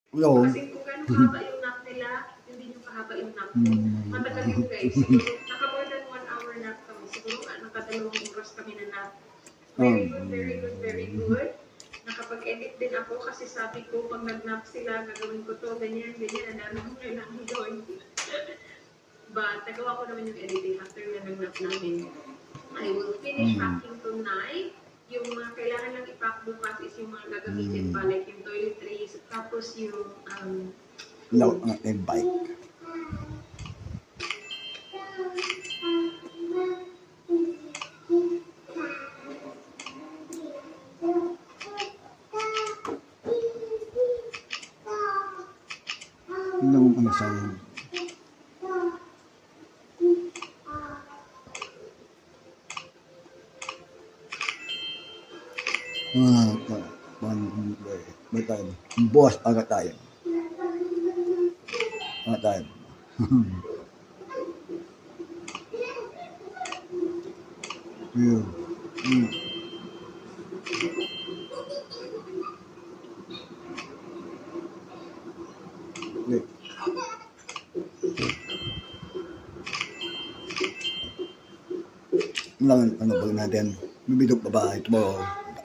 Oo. Kasi kung gano'ng kahaba yung nap nila, hindi nyo kahaba yung nap mo. Matagal yun guys. Siguro, naka more than 1 hour nap kami. Siguro nakadalawang oras kami na nap. Very good, very good, very good. Nakapag-edit din ako kasi sabi ko, pag nag-nap sila, gagawin ko to, ganyan, ganyan, ang dami kong kailangan gawin. But, nagawa ko naman yung editing after na nag-nap namin. I will finish packing tonight. Yung mga kailangan lang ipack bukas is yung mga gagamitin pa, like yung toiletries, tapos yung And bike. Nung ano sa bukas agad tayo. Agad tayo. Yeah. Lang ano ba natin? Bibidok babae tomorrow.